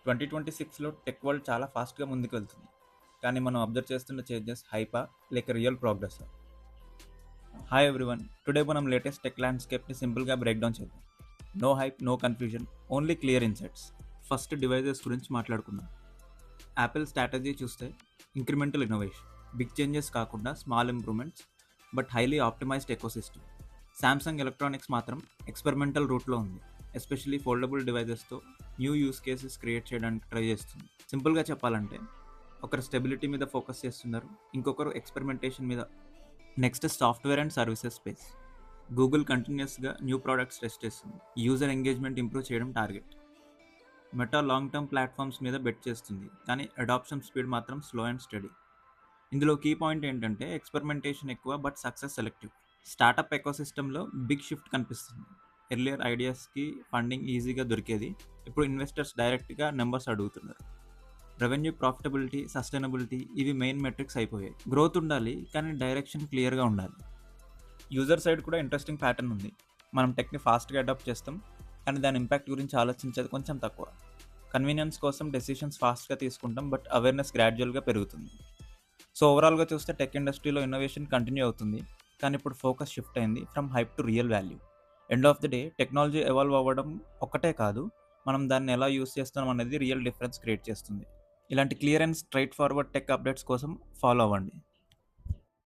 2026లో tech world చాలా ఫాస్ట్గా ముందుకు వెళ్తుంది. కానీ మనం అబ్జర్వ్ చేస్తున్న చేంజెస్ హైపా లేక real progress? Hi everyone, today మనం లేటెస్ట్ టెక్ ల్యాండ్స్కేప్ని సింపుల్గా బ్రేక్ డౌన్ చేద్దాం. No hype, no confusion, only clear insights. First devices గురించి మాట్లాడుకుందాం. యాపిల్ స్ట్రాటజీ చూస్తే ఇంక్రిమెంటల్ ఇన్నోవేషన్, బిగ్ చేంజెస్ కాకుండా small improvements, but highly optimized ecosystem. Samsung Electronics మాత్రం experimental రూట్లో ఉంది, ఎస్పెషల్లీ ఫోల్డబుల్ డివైజెస్తో న్యూ యూస్ కేసెస్ క్రియేట్ చేయడానికి ట్రై చేస్తుంది. సింపుల్గా చెప్పాలంటే ఒకరు స్టెబిలిటీ మీద ఫోకస్ చేస్తున్నారు, ఇంకొకరు ఎక్స్పెరిమెంటేషన్ మీద. Next software and services space. Google కంటిన్యూస్గా న్యూ ప్రోడక్ట్స్ టెస్ట్ చేస్తుంది, యూజర్ ఎంగేజ్మెంట్ ఇంప్రూవ్ చేయడం target. Meta long term platforms మీద బెట్ చేస్తుంది, కానీ అడాప్షన్ స్పీడ్ మాత్రం స్లో అండ్ స్టడీ. ఇందులో కీ పాయింట్ ఏంటంటే ఎక్స్పెరిమెంటేషన్ ఎక్కువ బట్ సక్సెస్ సెలెక్టివ్. స్టార్టప్ ఎకోసిస్టంలో బిగ్ షిఫ్ట్ కనిపిస్తుంది. ఎర్లియర్ ఐడియాస్కి ఫండింగ్ ఈజీగా దొరికేది, ఇప్పుడు ఇన్వెస్టర్స్ డైరెక్ట్గా నెంబర్స్ అడుగుతున్నారు. రెవెన్యూ, ప్రాఫిటబిలిటీ, సస్టైనబిలిటీ ఇవి మెయిన్ మెట్రిక్స్ అయిపోయాయి. గ్రోత్ ఉండాలి కానీ డైరెక్షన్ క్లియర్గా ఉండాలి. యూజర్ సైడ్ కూడా ఇంట్రెస్టింగ్ ప్యాటర్న్ ఉంది. మనం టెక్ని ఫాస్ట్గా అడాప్ట్ చేస్తాం, కానీ దాని ఇంపాక్ట్ గురించి ఆలోచించేది కొంచెం తక్కువ. కన్వీనియన్స్ కోసం డెసిషన్స్ ఫాస్ట్గా తీసుకుంటాం, బట్ అవేర్నెస్ గ్రాడ్యువల్గా పెరుగుతుంది. సో ఓవరాల్గా చూస్తే టెక్ ఇండస్ట్రీలో ఇన్నోవేషన్ కంటిన్యూ అవుతుంది, కానీ ఇప్పుడు ఫోకస్ షిఫ్ట్ అయింది from hype to real value. End of the day technology evolve అవ్వడం ఒక్కటే కాదు, మనం దాన్ని ఎలా యూస్ చేస్తున్నాం అనేది రియల్ డిఫరెన్స్ క్రియేట్ చేస్తుంది. ఇలాంటి clear and straight forward tech updates కోసం ఫాలో అవ్వండి.